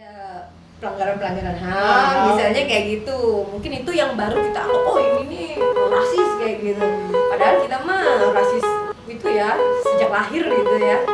Ada pelanggaran-pelanggaran HAM, misalnya kayak gitu. Mungkin itu yang baru kita anggap, oh ini nih rasis kayak gitu. Padahal kita mah rasis itu ya sejak lahir gitu ya.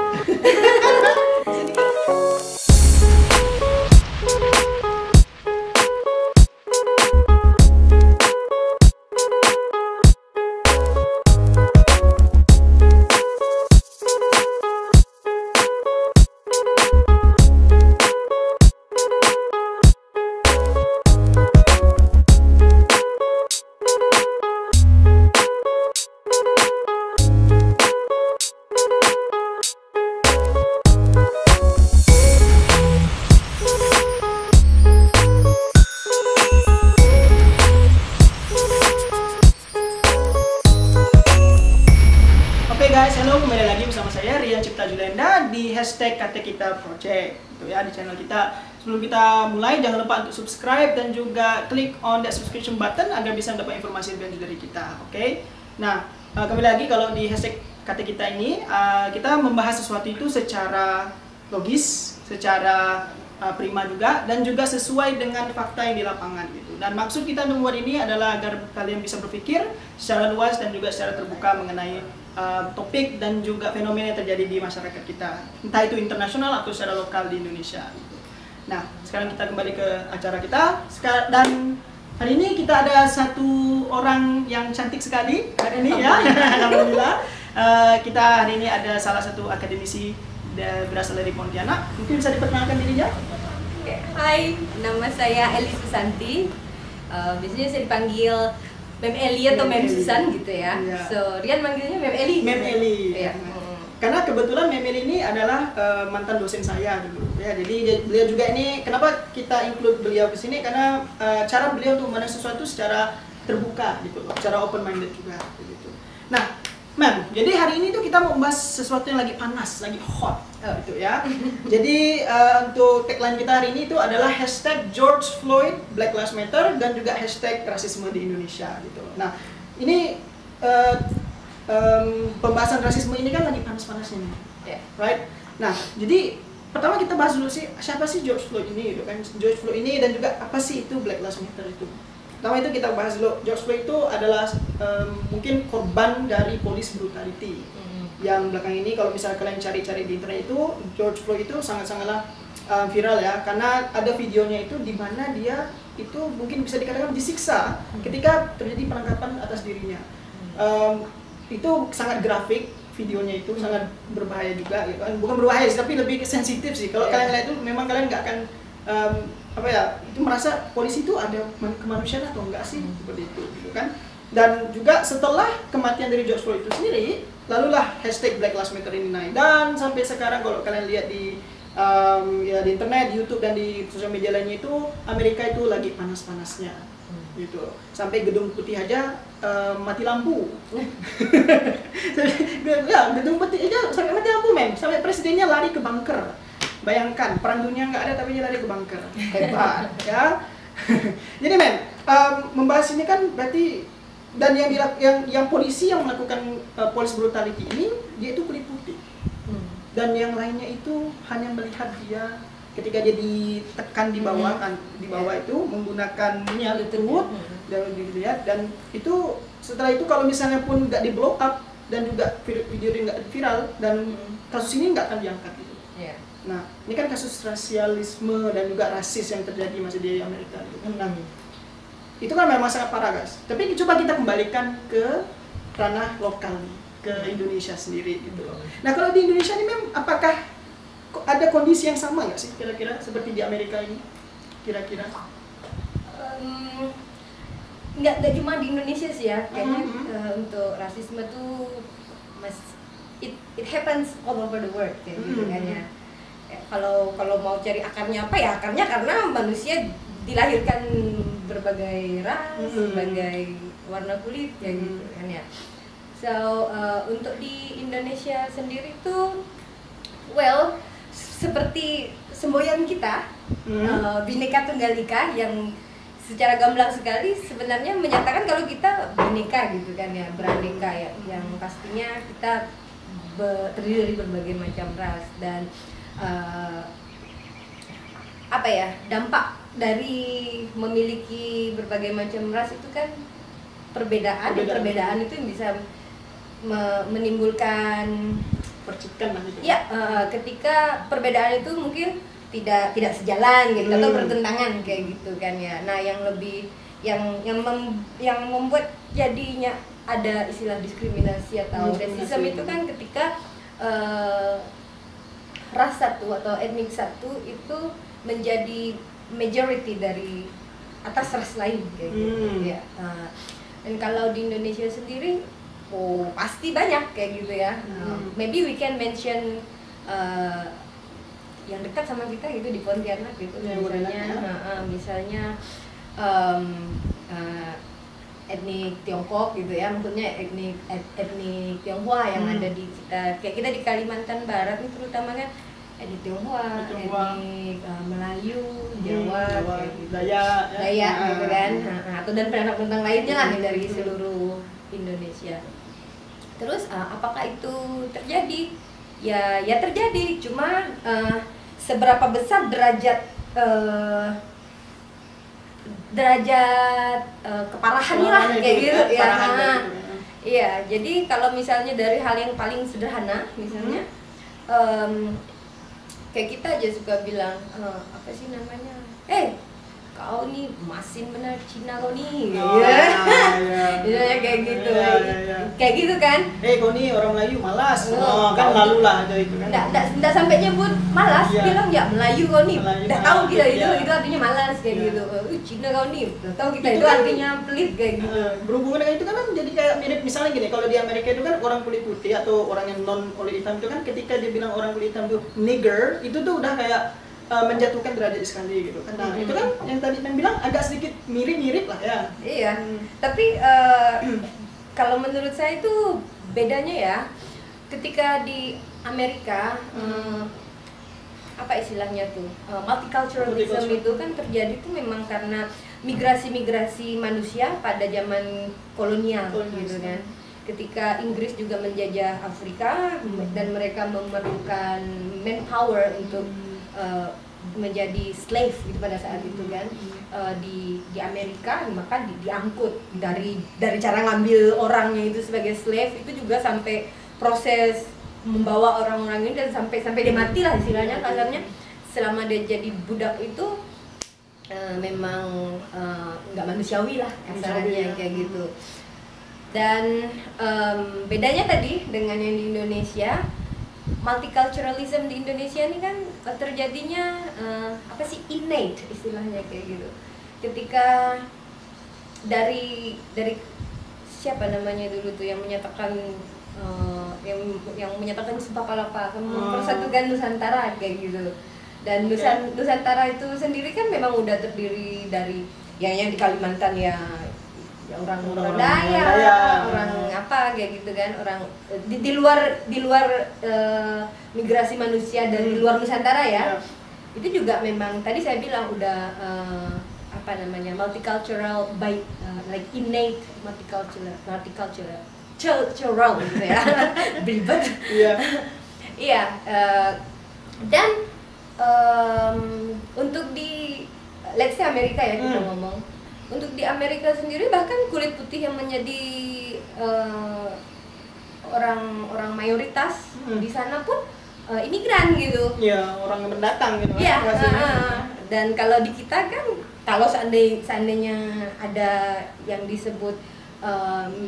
Halo, kembali lagi bersama saya Rian Cipta Julenda di hashtag Kata Kita Project gitu ya, di channel kita. Sebelum kita mulai, jangan lupa untuk subscribe dan juga klik on that subscription button agar bisa mendapat informasi lebih lanjut dari kita. Oke? Nah, kembali lagi kalau di hashtag Kata Kita ini kita membahas sesuatu itu secara logis, secara prima juga, dan juga sesuai dengan fakta yang di lapangan gitu. Dan maksud kita membuat ini adalah agar kalian bisa berpikir secara luas dan juga secara terbuka mengenai topik dan juga fenomena yang terjadi di masyarakat kita, entah itu internasional atau secara lokal di Indonesia gitu. Nah, sekarang kita kembali ke acara kita, dan hari ini kita ada satu orang yang cantik sekali hari ini ya. Alhamdulillah. Kita hari ini ada salah satu akademisi berasal dari Pontianak. Mungkin bisa diperkenalkan dirinya? Hai, nama saya Eli Susanti. Biasanya saya dipanggil Mem Eli atau Mem Susan gitu ya. Yeah. So Rian manggilnya Mem Eli. Mem Eli. Iya. Karena kebetulan Mem Eli ini adalah mantan dosen saya dulu. Ya, jadi beliau juga ini, kenapa kita include beliau ke sini, karena cara beliau untuk memandang sesuatu secara terbuka gitu loh, secara open minded juga gitu. Nah, Mem, jadi hari ini tuh kita mau membahas sesuatu yang lagi panas, lagi hot gitu ya. Jadi untuk tagline kita hari ini itu adalah hashtag George Floyd Black Lives Matter dan juga hashtag rasisme di Indonesia gitu. Nah, ini pembahasan rasisme ini kan lagi panas-panasnya nih, right? Nah, jadi pertama kita bahas dulu sih, siapa sih George Floyd ini gitu kan? George Floyd ini dan juga apa sih itu Black Lives Matter itu? Pertama itu kita bahas dulu, George Floyd itu adalah mungkin korban dari police brutality. Yang belakang ini kalau misalnya kalian cari-cari di internet itu, George Floyd itu sangat-sangatlah viral ya, karena ada videonya itu di mana dia itu mungkin bisa dikatakan disiksa ketika terjadi penangkapan atas dirinya. Itu sangat grafik videonya, itu sangat berbahaya juga gitu kan. Bukan berbahaya sih, tapi lebih sensitif sih. Kalau kalian lihat itu memang kalian nggak akan apa ya, itu merasa polisi itu ada kemanusiaan atau enggak sih, seperti itu gitu kan. Dan juga setelah kematian dari George Floyd itu sendiri, lalulah hashtag Black Lives Matter ini naik, dan sampai sekarang kalau kalian lihat di ya di internet, di YouTube dan di sosial media lainnya itu, Amerika itu lagi panas-panasnya gitu. Sampai Gedung Putih aja mati lampu. Ya, Gedung Putih aja sampai mati lampu, sampai presidennya lari ke bunker. Bayangkan, perang dunia nggak ada tapi dia lari ke bunker. Hebat ya. Jadi membahas ini kan berarti, dan yang polisi yang melakukan police brutality ini, dia itu kulit putih. Dan yang lainnya itu hanya melihat dia ketika dia ditekan di bawah di bawah itu menggunakan lutut dan dilihat, dan itu setelah itu kalau misalnya pun nggak di blow up dan juga video dia nggak viral, dan kasus ini nggak akan diangkat gitu. Nah, ini kan kasus rasialisme dan juga rasis yang terjadi masih di Amerika gitu kan. Nah, itu kan memang sangat parah guys. Tapi coba kita kembalikan ke ranah lokal, ke Indonesia sendiri gitu loh. Nah, kalau di Indonesia ini apakah ada kondisi yang sama nggak sih kira-kira seperti di Amerika ini? Kira-kira? Nggak cuma di Indonesia sih ya, kayaknya untuk rasisme tuh it happens all over the world kayak gitu kan ya. Kalau mau cari akarnya apa ya, akarnya karena manusia dilahirkan berbagai ras, berbagai warna kulit ya gitu kan ya. So untuk di Indonesia sendiri tuh, well, seperti semboyan kita, Bhinneka Tunggal Ika, yang secara gamblang sekali sebenarnya menyatakan kalau kita bineka gitu kan ya, beraneka ya, yang pastinya kita terdiri dari berbagai macam ras. Dan apa ya, dampak dari memiliki berbagai macam ras itu kan perbedaan itu bisa menimbulkan percikan lah gitu. Ya, ketika perbedaan itu mungkin tidak sejalan gitu atau bertentangan kayak gitu kan ya. Nah, yang lebih yang membuat jadinya ada istilah diskriminasi atau racism itu kan ketika ras satu atau etnik satu itu menjadi majority dari atas ras lain kayak gitu ya. Dan kalau di Indonesia sendiri pasti banyak kayak gitu ya. Maybe we can mention yang dekat sama kita gitu di Pontianak gitu ya, misalnya etnik Tiongkok gitu ya, maksudnya etnik Tionghoa yang ada di kita, kayak kita di Kalimantan Barat itu terutama kan etnik Tionghoa, etnik Melayu, Jawa, gitu. Dayak gitu kan, atau dan pendatang lainnya lah dari seluruh Indonesia. Terus apakah itu terjadi? Ya terjadi, cuma seberapa besar derajat keparahannya lah kayak gitu ya. Iya, jadi kalau misalnya dari hal yang paling sederhana misalnya kayak kita aja suka bilang apa sih namanya, kau nih masin benar Cina kau nih, misalnya kayak gitu, kayak gitu kan. Kau nih orang Melayu malas, kan lalu lah aja itu kan. Nggak sampai nyebut malas, bilang ya Melayu kau nih, udah tahu kita itu artinya malas kayak gitu. Cina kau nih, udah tahu kita itu artinya pelit kayak gitu. Berhubungan dengan itu kan jadi kayak mirip, misalnya gini, kalau di Amerika itu kan orang kulit putih atau orang yang non kulit hitam itu kan ketika dia bilang orang kulit hitam itu nigger, itu tuh udah kayak menjatuhkan derajat sekali gitu kan. Nah, itu kan yang tadi yang bilang agak sedikit mirip-mirip lah ya. Iya. Tapi kalau menurut saya itu bedanya ya, ketika di Amerika apa istilahnya tuh, multiculturalism itu kan terjadi tuh memang karena migrasi manusia pada zaman kolonial gitu kan. Ketika Inggris juga menjajah Afrika dan mereka memerlukan manpower untuk menjadi slave gitu pada saat itu kan, di Amerika, maka diangkut dari cara ngambil orangnya itu sebagai slave itu juga sampai proses membawa orang-orang ini dan sampai dia mati lah istilahnya, kasarnya selama dia jadi budak itu memang nggak manusiawi lah kasarnya kayak gitu. Dan bedanya tadi dengan yang di Indonesia, multiculturalism di Indonesia ini kan terjadinya apa sih, innate istilahnya kayak gitu. Ketika dari siapa namanya dulu tuh yang menyatakan yang menyatakan Sumpah Palapa, mempersatukan Nusantara kayak gitu. Dan Nusantara itu sendiri kan memang udah terdiri dari yang di Kalimantan ya orang Dayak, orang apa kayak gitu kan, orang di luar migrasi manusia dari luar Nusantara ya. Itu juga memang tadi saya bilang udah apa namanya, multicultural by like innate multicultural gitu ya. Belibet. Iya. Dan untuk di let's say Amerika ya kita ngomong. Untuk di Amerika sendiri bahkan kulit putih yang menjadi orang mayoritas di sana pun imigran gitu. Iya, orang yang pendatang gitu. Iya. Dan kalau di kita kan, kalau seandainya ada yang disebut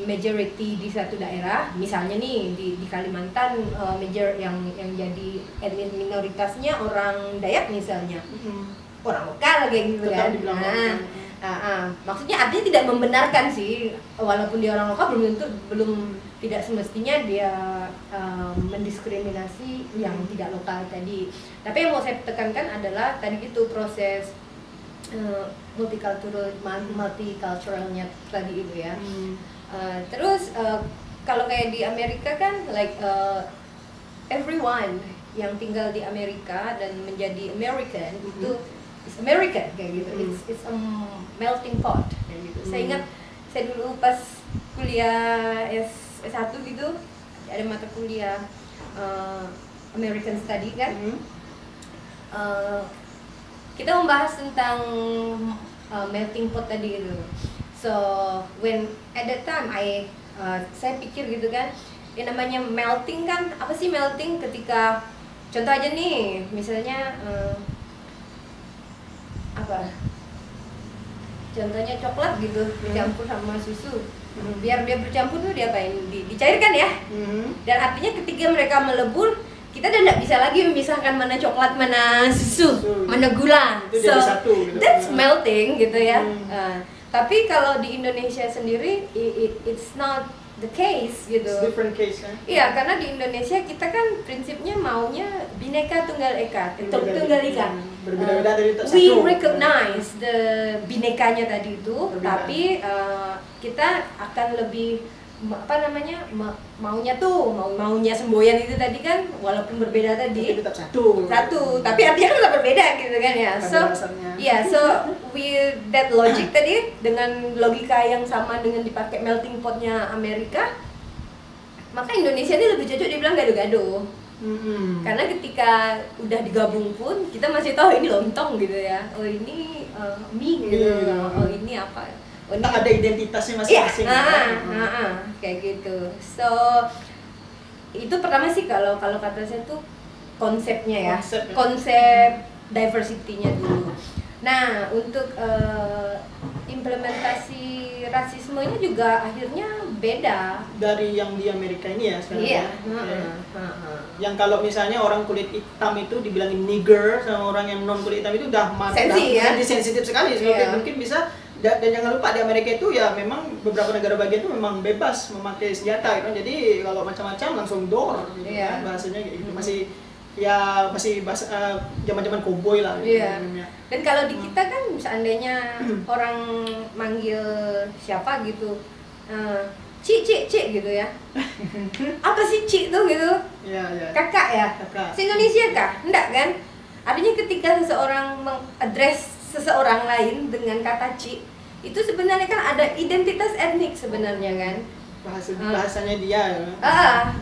majority di satu daerah, misalnya nih di Kalimantan major yang jadi etnis minoritasnya orang Dayak misalnya, orang lokal kayak gitu kan. Maksudnya artinya tidak membenarkan sih, walaupun dia orang lokal belum tidak semestinya dia mendiskriminasi yang tidak lokal tadi. Tapi yang mau saya tekankan adalah tadi itu proses multiculturalnya tadi itu ya. Terus kalau kayak di Amerika kan like everyone yang tinggal di Amerika dan menjadi American itu American kayak gitu. It's a melting pot kayak gitu. Saya ingat saya dulu pas kuliah S1 gitu ada mata kuliah American Study kan. kita membahas tentang melting pot tadi itu. So when at that time saya pikir gitu kan, yang namanya melting kan, apa sih melting? Ketika contoh aja nih, misalnya apa? Contohnya coklat gitu dicampur sama susu. Biar dia bercampur tuh diapain? Dicairkan ya. Dan artinya ketika mereka melebur, kita udah nggak bisa lagi memisahkan mana coklat, mana susu, mana gula. Itu jadi satu, gitu. That's melting gitu ya. Tapi kalau di Indonesia sendiri, it's not the case gitu. It's different case kan? Iya, karena di Indonesia kita kan prinsipnya maunya Bhinneka Tunggal Ika, Tunggal Ika. Berbeda-beda dari satu. We recognize the binekanya tadi itu, tapi kita akan lebih maunya semboyan itu tadi kan, walaupun berbeda tadi. Tapi tetap satu. Tapi artinya kan tetap berbeda gitu kan ya. So with that logic tadi, dengan logika yang sama dengan dipakai melting potnya Amerika, maka Indonesia ini lebih cocok dibilang gado-gado. Karena ketika udah digabung pun kita masih tahu ini lontong gitu ya. Oh ini mie gitu. Oh ini apa? Oh, ini ada identitasnya masing-masing. Kayak gitu. So itu pertama sih kalau kata saya tuh konsepnya ya. Konsep diversity-nya dulu. Nah, untuk implementasi rasismenya juga akhirnya beda dari yang di Amerika ini ya sekarang. Iya. Yang kalau misalnya orang kulit hitam itu dibilangin nigger sama orang yang non kulit hitam itu udah sensitif sekali. Mungkin bisa. Dan jangan lupa di Amerika itu ya memang beberapa negara bagian itu memang bebas memakai senjata gitu. Jadi kalau macam-macam langsung door gitu kan, bahasanya kayak gitu. Masih bahasa zaman-zaman koboi lah gitu. Dan kalau di kita kan seandainya orang manggil siapa gitu, Cik gitu ya. Apa sih Cik tuh gitu? Kakak ya? Se-Indonesia kah? Enggak kan? Artinya ketika seseorang mengadres seseorang lain dengan kata Cik, itu sebenarnya kan ada identitas etnik sebenarnya kan. Bahasanya dia ya.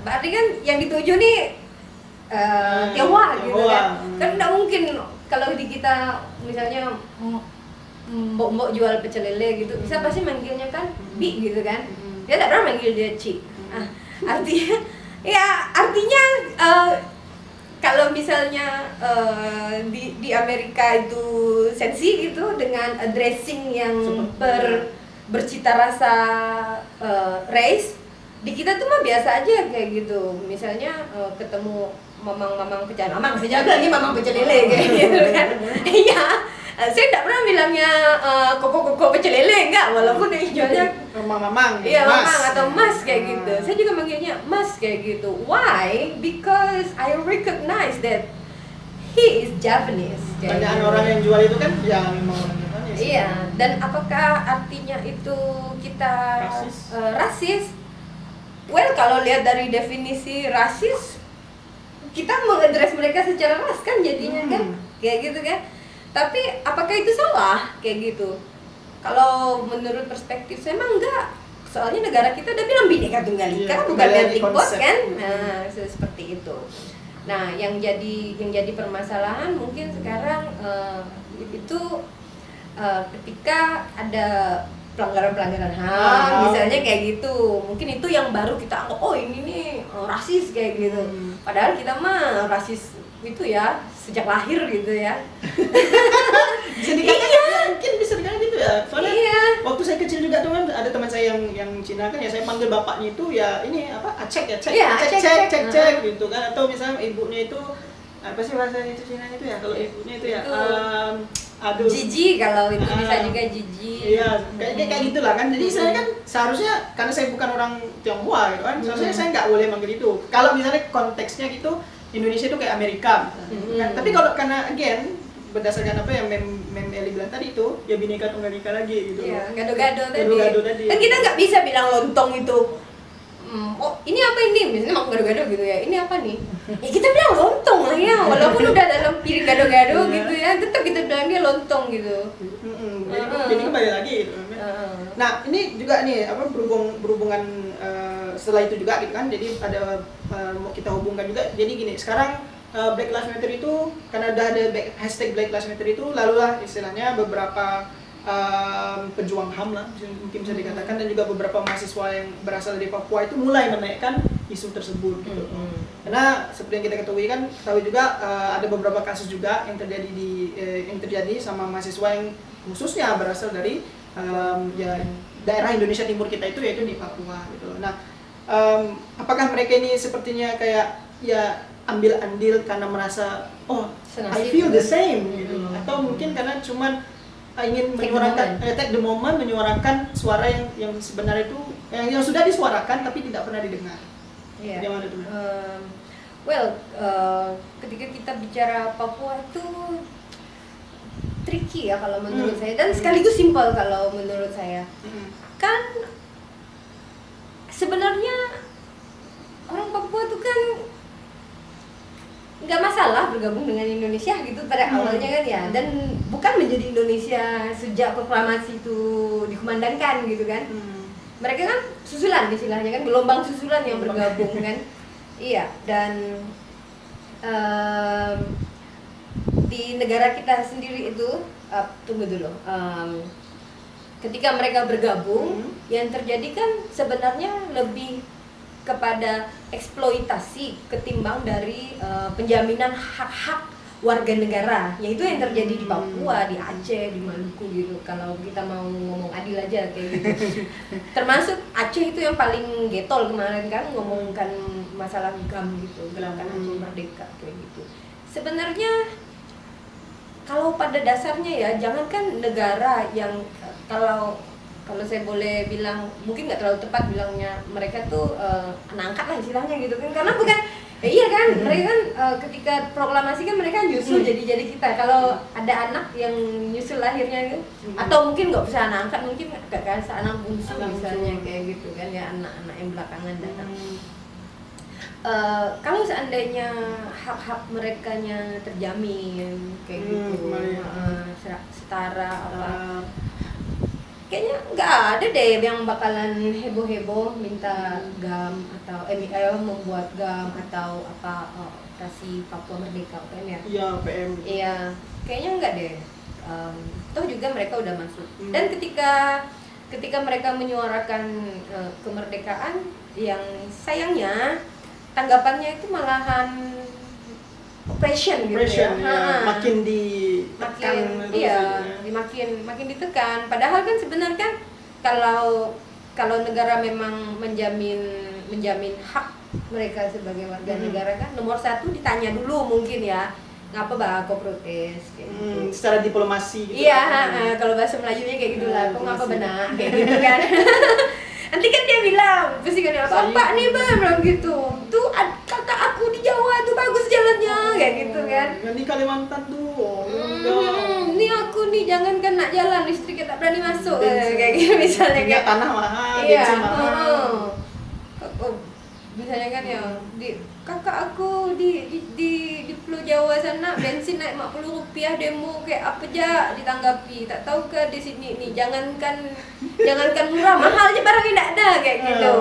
Berarti kan yang dituju nih Tionghoa gitu kan. Kan enggak mungkin kalau di kita misalnya mbok jual pecel lele gitu, bisa pasti manggilnya kan Bi gitu kan. Dia enggak pernah manggil dia Cik. Artinya kalau misalnya di Amerika itu sensi gitu dengan addressing yang bercita rasa race, di kita tuh mah biasa aja kayak gitu. Misalnya ketemu mamang pecel, saya bilang ini mamang pecel lele kayak gitu kan. Iya. Saya tidak pernah bilangnya koko pecel lele, enggak, walaupun hijaunya mamang, iya mamang atau mas kayak gitu. Saya juga manggilnya mas kayak gitu. Why? Because I recognize that he is Japanese. Banyak orang yang jual itu kan ya memang orang Japanese. Iya. Dan apakah artinya itu kita rasis? Well, kalau lihat dari definisi rasis, kita mengadres mereka secara ras kan jadinya kan kayak gitu kan. Tapi apakah itu salah kayak gitu? Kalau menurut perspektif saya emang enggak. Soalnya negara kita udah bilang Bhinneka Tunggal Ika, bukan melting pot kan? Nah, seperti itu. Nah, yang jadi permasalahan mungkin sekarang itu ketika ada pelanggaran HAM, misalnya kayak gitu. Mungkin itu yang baru kita anggap, oh ini nih rasis kayak gitu. Padahal kita mah rasis itu ya sejak lahir gitu ya. Bisa dikatakan mungkin bisa dikatakan gitu ya. Soalnya waktu saya kecil juga tuh kan ada teman saya yang Cina kan ya, saya panggil bapaknya itu ya ini apa cek gitu kan, atau misalnya ibunya itu apa sih bahasa itu Cina itu ya, kalau ibunya itu ya aduh Jiji, kalau itu bisa juga Jiji. Iya, kayak gitulah kan. Jadi saya kan seharusnya karena saya bukan orang Tionghoa gitu kan, seharusnya saya nggak boleh manggil itu. Kalau misalnya konteksnya gitu Indonesia itu kayak Amerika kan. Tapi kalau karena again berdasarkan apa yang Mem Eli bilang tadi itu ya Bhinneka Tunggal Ika lagi gitu. Iya, gado-gado tadi. Kan kita nggak bisa bilang lontong itu oh ini apa ini, misalnya mau gado-gado gitu ya, ini apa nih, ya kita bilang lontong lah ya, walaupun udah dalam piring gado-gado gitu ya, tetap kita bilang dia lontong gitu. Jadi kembali lagi gitu. Nah ini juga nih apa berhubungan setelah itu juga gitu kan, jadi ada mau kita hubungkan juga. Jadi gini, sekarang Black Lives Matter itu, karena udah ada hashtag Black Lives Matter itu, lalulah istilahnya beberapa pejuang HAM lah mungkin bisa dikatakan, dan juga beberapa mahasiswa yang berasal dari Papua itu mulai menaikkan isu tersebut gitu. Karena seperti yang kita ketahui kan, tahu juga ada beberapa kasus juga yang terjadi sama mahasiswa yang khususnya berasal dari ya daerah Indonesia Timur kita itu, yaitu di Papua gitu. Nah, apakah mereka ini sepertinya kayak ya ambil andil karena merasa I feel the same gitu, atau mungkin karena cuman ingin menyuarakan take the moment, menyuarakan suara yang sebenarnya itu yang sudah disuarakan tapi tidak pernah didengar. Yeah. Bagaimana itu? Ketika kita bicara Papua itu tricky ya kalau menurut saya, dan sekaligus simpel kalau menurut saya. Kan sebenarnya orang Papua itu kan nggak masalah bergabung dengan Indonesia gitu pada awalnya kan ya, dan bukan menjadi Indonesia sejak proklamasi itu dikumandangkan gitu kan. Mereka kan susulan istilahnya kan, gelombang susulan yang bergabung kan. Iya, dan di negara kita sendiri itu tunggu dulu, ketika mereka bergabung yang terjadi kan sebenarnya lebih kepada eksploitasi ketimbang dari penjaminan hak-hak warga negara, yaitu yang terjadi di Papua, di Aceh, di Maluku gitu. Kalau kita mau ngomong adil aja kayak gitu. Termasuk Aceh itu yang paling getol kemarin kan, ngomongkan masalah GAM gitu, Gerakan Aceh Merdeka kayak gitu. Sebenarnya kalau pada dasarnya ya, jangankan negara yang kalau saya boleh bilang, mungkin nggak terlalu tepat bilangnya mereka tuh anak angkat lah istilahnya gitu kan, karena bukan iya kan, mereka kan ketika proklamasi kan mereka nyusul jadi kita. Kalau ada anak yang nyusul lahirnya gitu, atau mungkin nggak bisa anak angkat, mungkin agak kasar anak bungsu misalnya kayak gitu kan ya, anak-anak yang belakangan datang. Kalau seandainya hak-hak merekanya terjamin kayak gitu, setara apa, kayaknya nggak ada deh yang bakalan heboh-heboh minta GAM atau membuat GAM atau apa operasi Papua Merdeka UPM ya? Iya, UPM. Iya, kayaknya nggak deh. Toh juga mereka udah masuk. Dan ketika mereka menyuarakan kemerdekaan, yang sayangnya tanggapannya itu malahan oppression gitu ya. Makin ditekan, makin ditekan. Padahal kan sebenarnya kalau negara memang menjamin hak mereka sebagai warga negara kan, nomor satu ditanya dulu mungkin ya, ngapa kok protes kayak gitu. Secara diplomasi gitu. Iya, kalau bahasa Melayunya kayak gitulah, kok ngapa benar kayak gitu kan. Nanti kan dia bilang, pasti kan dia bapak nih bilang gitu, tuh kakak aku di Jawa tuh bagus jalannya kayak gitu kan. Di Kalimantan tuh, ini aku nih jangankan nak jalan, listrik tak berani masuk kayak gitu misalnya kan. Tanah mahal, bensin mahal. Misalnya kan ya, kakak aku di Pulau Jawa sana bensin naik 50 rupiah demo kayak apa aja ditanggapi, tak tahu ke di sini nih jangankan murah, mahalnya barangnya tidak ada kayak gitu,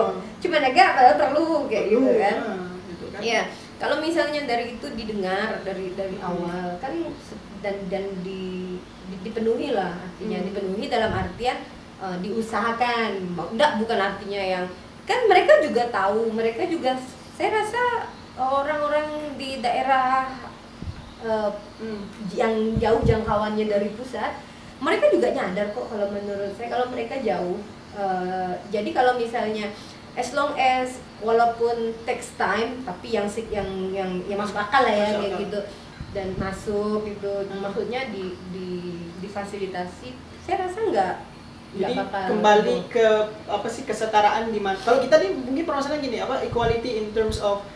cuma agak perlu kayak gitu kan. Iya, kalau misalnya dari itu didengar dari awal kan, dan dipenuhi lah, artinya dipenuhi dalam artian diusahakan, bukan artinya yang kan mereka juga tahu, mereka juga saya rasa orang-orang di daerah yang jauh jangkauannya dari pusat, mereka juga nyadar kok kalau menurut saya, kalau mereka jauh. Jadi kalau misalnya as long as walaupun takes time, tapi yang masuk akal lah ya kayak gitu, dan masuk gitu, maksudnya difasilitasi, saya rasa nggak kembali ke apa sih, kesetaraan di mana. Kalau kita nih mungkin permasalahan gini, equality in terms of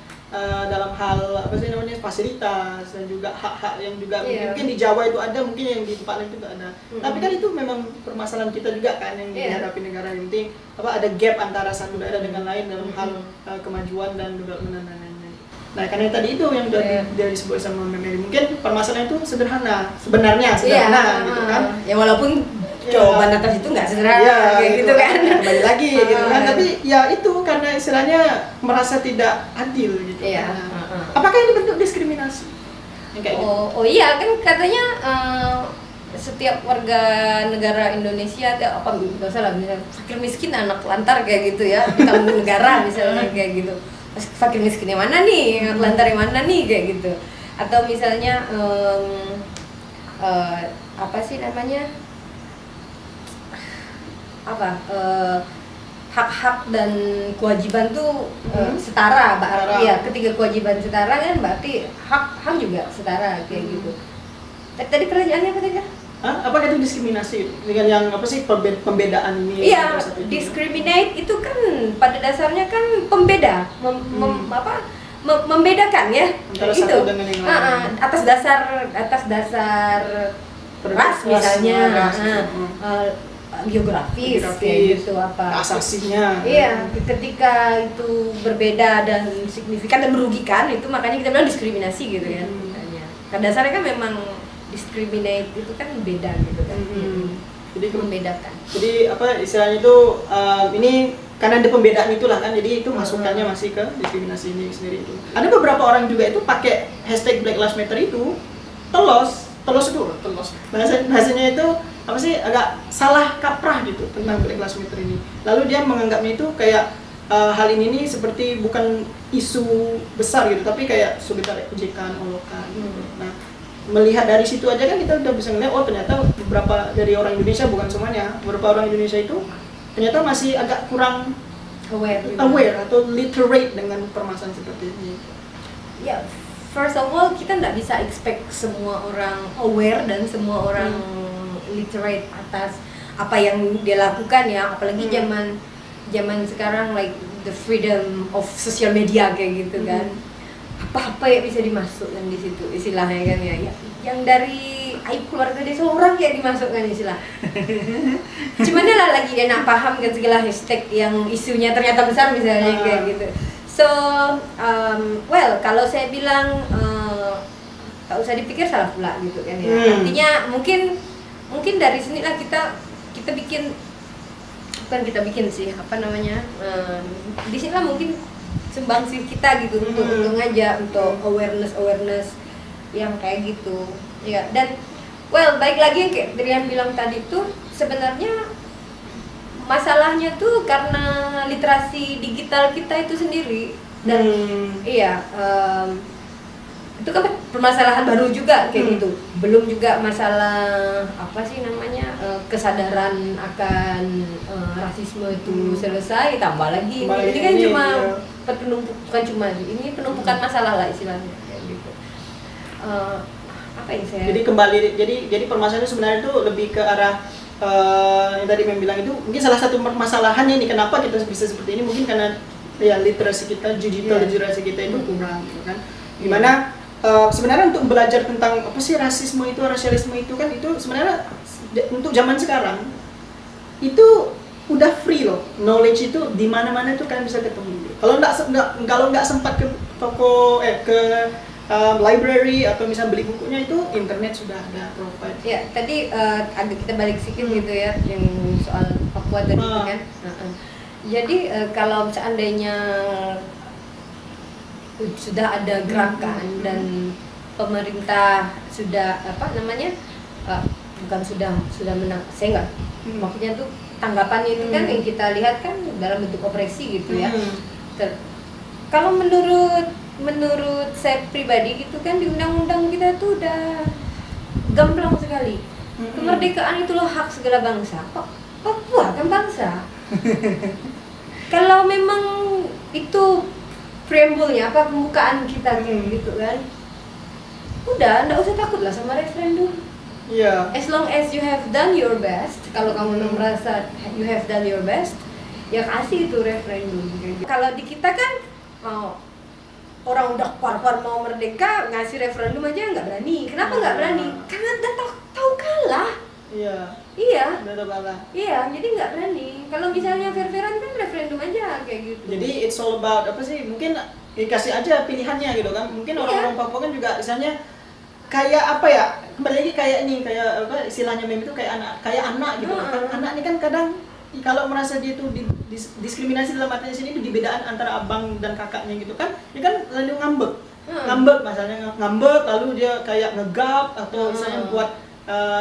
dalam hal apa sih namanya, fasilitas dan juga hak-hak yang juga mungkin di Jawa itu ada, mungkin yang di tempat lain juga ada. Tapi kan itu memang permasalahan kita juga kan yang dihadapi negara, yang penting ada gap antara satu daerah dengan lain dalam hal kemajuan dan development dan lain-lain. Nah, karena tadi itu yang udah disebut sama Mary, mungkin permasalahan itu sederhana sebenarnya gitu kan. Ya walaupun jawaban atas itu nggak sederhana kayak gitu kan, kembali lagi gitu kan, tapi ya itu karena istilahnya merasa tidak adil gitu. Apakah ini bentuk diskriminasi diskriminasi. Yang kayak gitu. Oh iya kan katanya setiap warga negara Indonesia apa nggak salah misalnya fakir miskin anak lantar kayak gitu ya di tanggung negara misalnya kayak gitu. Fakir miskin yang mana nih, anak lantar yang mana nih kayak gitu. Atau misalnya apa sih namanya hak-hak dan kewajiban tuh setara, berarti ya ketika kewajiban setara kan berarti hak juga setara kayak gitu. Tadi pertanyaannya apa tadi? Apa itu diskriminasi dengan yang apa sih pembedaan ini? Iya, discriminate itu kan pada dasarnya kan pembeda, membedakan ya. Antara itu satu dengan yang lain. atas dasar ras misalnya, geografis kayak gitu apa. Asasinya. Iya, ketika itu berbeda dan signifikan dan merugikan itu makanya kita bilang diskriminasi gitu kan. Pada dasarnya kan memang discriminate itu kan beda gitu kan. Jadi membedakan. Jadi apa istilahnya itu ini karena ada pembedaan itulah kan, jadi itu masukannya masih ke diskriminasi ini sendiri itu. Ada beberapa orang juga itu pakai hashtag Black Lives Matter itu telos bahasanya itu apa sih agak salah kaprah gitu tentang Black Lives Matter ini. Lalu dia menganggapnya itu kayak hal ini nih seperti bukan isu besar gitu, tapi kayak sekedar ejekan, olokan gitu. Nah, melihat dari situ aja kan kita udah bisa ngeliat oh ternyata beberapa dari orang Indonesia, bukan semuanya, beberapa orang Indonesia itu ternyata masih agak kurang aware atau literate dengan permasalahan seperti ini. Ya, first of all kita nggak bisa expect semua orang aware dan semua orang literate atas apa yang dia lakukan ya, apalagi zaman sekarang like the freedom of social media kayak gitu kan. Apa-apa yang bisa dimasukkan di situ istilahnya kan ya, yang dari aib keluarga dia seorang kayak dimasukkan istilah. Cuman dia lah lagi enak paham kan segala hashtag yang isunya ternyata besar misalnya kayak gitu. So well kalau saya bilang tak usah dipikir salah pula gitu kan ya. Artinya mungkin dari sinilah kita bikin, bukan kita bikin sih apa namanya, di sinilah mungkin sumbangsih kita gitu untuk ngajak, untuk awareness yang kayak gitu ya. Dan well baik lagi yang kayak Drian bilang tadi tuh sebenarnya masalahnya tuh karena literasi digital kita itu sendiri dan iya itu kan permasalahan baru juga kayak gitu. Belum juga masalah apa sih namanya kesadaran akan rasisme itu selesai, tambah lagi ini kan cuma bukan cuma ini penumpukan masalah lah istilahnya kayak gitu. Apa yang saya jadi kembali jadi permasalahannya sebenarnya itu lebih ke arah yang tadi Mem bilang itu mungkin salah satu permasalahannya ini kenapa kita bisa seperti ini mungkin karena ya literasi kita digital literasi kita itu kurang gitu kan. Dimana sebenarnya untuk belajar tentang apa sih rasisme itu, rasialisme itu kan itu sebenarnya untuk zaman sekarang itu udah free loh, knowledge itu di mana-mana itu kalian bisa ketemu. Kalau nggak sempat ke toko ke library atau misalnya beli bukunya itu internet sudah ada provide. Ya tadi agak kita balik sedikit gitu ya yang soal Papua tadi itu kan. Jadi kalau seandainya sudah ada gerakan dan pemerintah sudah apa namanya bukan sudah menang, saya nggak maksudnya tuh tanggapannya itu kan yang kita lihat kan dalam bentuk opresi gitu ya. Kalau menurut saya pribadi gitu kan di undang-undang kita tuh udah gamblang sekali. Kemerdekaan itu loh hak segala bangsa. Papua kan bangsa. Kalau memang itu preambulnya apa pembukaan kita kayak gitu kan, udah nggak usah takut lah sama referendum. As long as you have done your best, kalau kamu merasa you have done your best, ya kasih itu referendum. Kalau di kita kan orang udah par-par mau merdeka ngasih referendum aja nggak berani. Kenapa nggak berani? Karena udah tahu kalah. Iya. Udah kalah. Iya, jadi nggak berani. Kalau misalnya fair-fairan kan referendum aja kayak gitu. Jadi it's all about apa sih? Mungkin dikasih aja pilihannya gitu kan. Mungkin orang-orang Papua kan juga misalnya kayak apa ya? Kembali lagi kayak ini kayak apa istilahnya Mem itu kayak anak gitu. Anak ini kan kadang kalau merasa dia tuh diskriminasi dalam artinya sini itu dibedaan antara abang dan kakaknya gitu kan. Dia kan lalu ngambek. ngambek, misalnya ngambek lalu dia kayak ngegap atau misalnya buat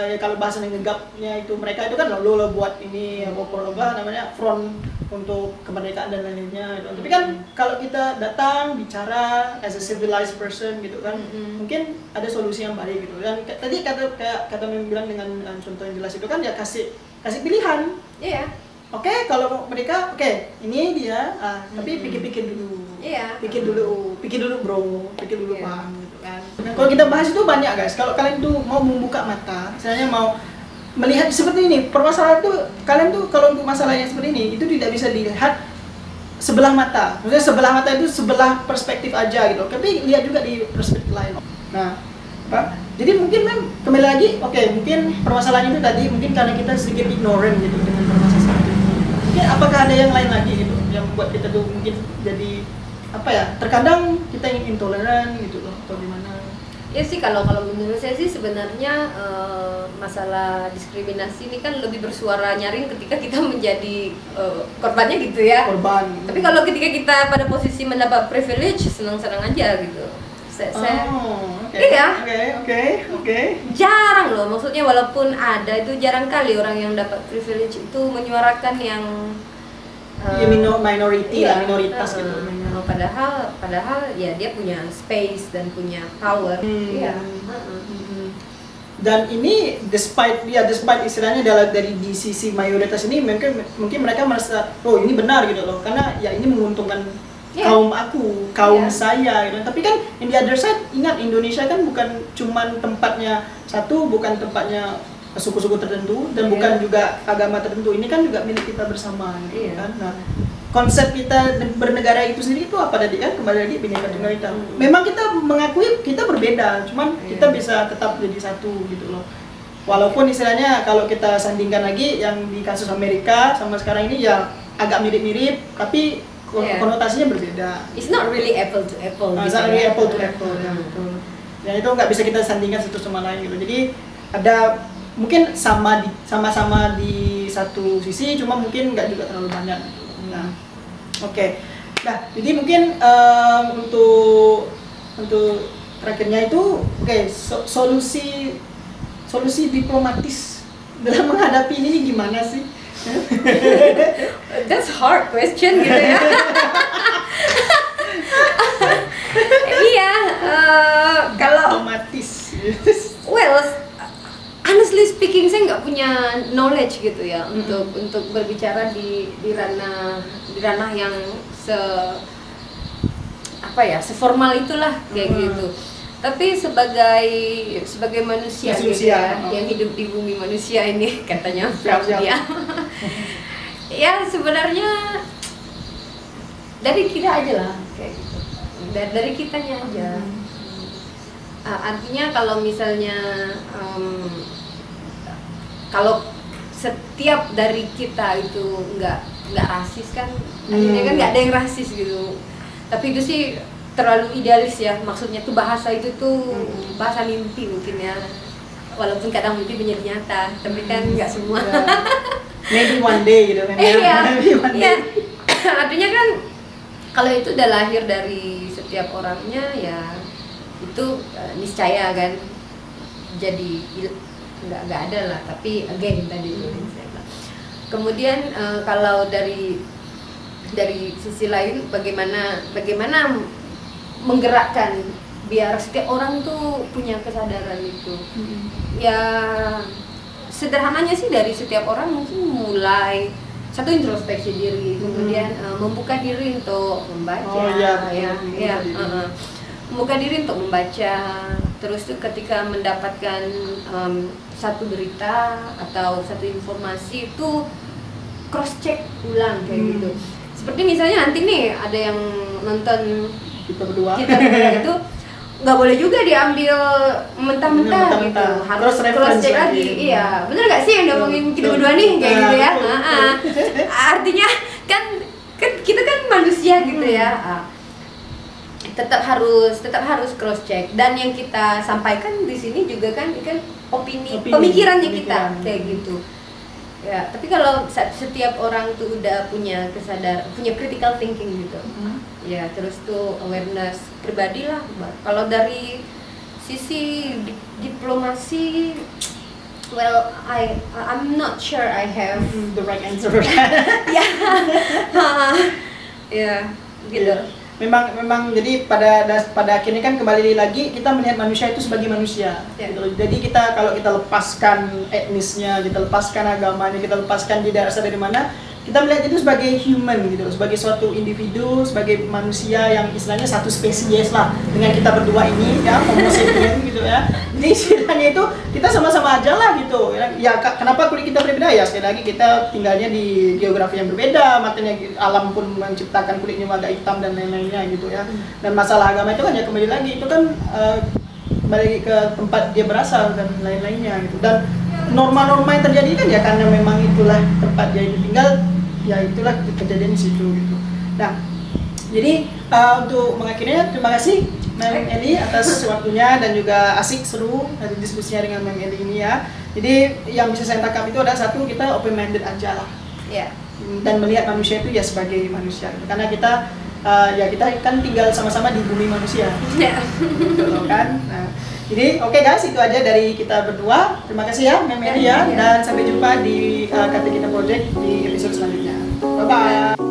ya kalau bahasa ngegapnya itu mereka itu kan lo buat ini apa namanya front untuk kemerdekaan dan lain-lainnya gitu. Tapi kan kalau kita datang bicara as a civilized person gitu kan, mungkin ada solusi yang baik gitu. Dan tadi kata bilang dengan contoh yang jelas itu kan ya kasih pilihan. Iya. Oke, kalau mereka ini dia, tapi pikir-pikir dulu. Iya. Pikir dulu bro, pikir dulu Pak, gitu kan. Kalau kita bahas itu banyak guys. Kalau kalian tuh mau membuka mata, misalnya mau melihat seperti ini, permasalahan tuh kalian tuh kalau untuk masalah yang seperti ini itu tidak bisa dilihat sebelah mata. Maksudnya sebelah mata itu sebelah perspektif aja gitu. Tapi lihat juga di perspektif lain. Nah, Pak. Jadi mungkin kembali lagi, mungkin permasalahan itu tadi mungkin karena kita sedikit ignorant gitu dengan permasalahan itu. Mungkin apakah ada yang lain lagi gitu yang membuat kita tuh mungkin jadi apa ya? Terkadang kita ingin intoleran gitu loh atau gimana? Ya sih kalau menurut saya sih sebenarnya masalah diskriminasi ini kan lebih bersuara nyaring ketika kita menjadi korbannya gitu ya. Korban. Tapi kalau ketika kita pada posisi mendapat privilege senang-senang aja gitu. Iya. Oke. Jarang loh, maksudnya walaupun ada itu jarang kali orang yang dapat privilege itu menyuarakan yang minority lah, minoritas gitu. Padahal ya dia punya space dan punya power. Iya. Dan ini despite istilahnya dari di sisi mayoritas ini mungkin mereka merasa ini benar gitu loh, karena ya ini menguntungkan kaum saya gitu. Tapi kan in the other side, ingat Indonesia kan bukan cuman tempatnya bukan tempatnya suku-suku tertentu dan bukan juga agama tertentu. Ini kan juga milik kita bersama gitu kan. Nah, konsep kita bernegara itu sendiri itu apa tadi kan, kembali lagi Bhinneka Tunggal Ika. Memang kita mengakui kita berbeda, cuman kita bisa tetap jadi satu gitu loh. Walaupun istilahnya kalau kita sandingkan lagi yang di kasus Amerika sama sekarang ini ya agak mirip-mirip, tapi konotasinya berbeda. It's not really apple to apple. It's not really apple to apple. Ya, betul. Dan itu nggak bisa kita sandingkan satu sama lain gitu. Jadi ada mungkin sama-sama di satu sisi, cuma mungkin nggak juga terlalu banyak. Nah, Nah, jadi mungkin untuk terakhirnya itu, solusi diplomatis dalam menghadapi ini gimana sih? That's hard question gitu ya. Iya, kalau diplomatis. Well, honestly speaking saya nggak punya knowledge gitu ya untuk berbicara di ranah yang seformal itulah kayak gitu. Tapi sebagai manusia gitu ya, yang hidup di bumi manusia ini katanya dia. Ya sebenarnya dari kita aja lah kayak gitu. Dari kitanya aja. Artinya kalau misalnya kalau setiap dari kita itu nggak rasis kan, akhirnya kan nggak ada yang rasis gitu. Tapi itu sih terlalu idealis ya, maksudnya tuh bahasa itu tuh bahasa mimpi mungkin ya, walaupun kadang mimpi menjadi nyata, tapi kan nggak semua. Maybe one day gitu kan. Iya. Artinya kan kalau itu udah lahir dari setiap orangnya ya itu niscaya kan jadi nggak ada lah. Tapi again tadi kemudian kalau dari sisi lain bagaimana menggerakkan biar setiap orang tuh punya kesadaran itu. Ya sederhananya sih dari setiap orang mungkin mulai satu introspeksi diri, kemudian membuka diri untuk membaca, membuka diri untuk membaca. Terus tuh ketika mendapatkan satu berita atau satu informasi itu cross check ulang kayak gitu. Seperti misalnya nanti nih ada yang nonton kita berdua itu nggak boleh juga diambil mentah-mentah gitu, harus cross check lagi. Iya, bener nggak sih yang diomongin kita berdua nih kayak gitu ya? Artinya kan kita kan manusia gitu ya. Tetap harus cross check, dan yang kita sampaikan di sini juga kan opini pemikirannya kita kayak gitu. Ya, tapi kalau setiap orang tuh udah punya punya critical thinking gitu, ya terus tuh awareness pribadi lah. Kalau dari sisi diplomasi, well, I'm not sure I have the right answer. Ya, ya, gitu. Memang jadi pada akhirnya kan kembali lagi kita melihat manusia itu sebagai manusia. Gitu. Jadi kalau kita lepaskan etnisnya, kita lepaskan agamanya, kita lepaskan dia asal dari mana, kita melihat itu sebagai human gitu, sebagai suatu individu, sebagai manusia yang istilahnya satu spesies lah dengan kita berdua ini ya, homo sapien gitu ya. Jadi istilahnya itu kita sama-sama aja lah gitu ya. Kenapa kulit kita berbeda ya? Sekali lagi kita tinggalnya di geografi yang berbeda, makanya alam pun menciptakan kulitnya agak hitam dan lain-lainnya gitu ya. Dan masalah agama itu kan ya kembali lagi itu kan kembali ke tempat dia berasal dan lain-lainnya gitu. Dan norma-norma yang terjadi kan ya karena memang itulah tempat dia tinggal, ya itulah kejadian di situ gitu. Nah, jadi untuk mengakhirinya terima kasih Mem Eli atas waktunya dan juga asik seru dari diskusinya dengan Mem Eli ini ya. Jadi yang bisa saya tangkap itu adalah satu, kita open minded aja lah. Ya. Dan melihat manusia itu ya sebagai manusia. Karena kita kita kan tinggal sama-sama di bumi manusia. Ya. Gitu kan. Nah, jadi oke guys, itu aja dari kita berdua. Terima kasih ya Mem Eli ya, dan sampai jumpa di KT Kita Project di episode selanjutnya. Bye bye.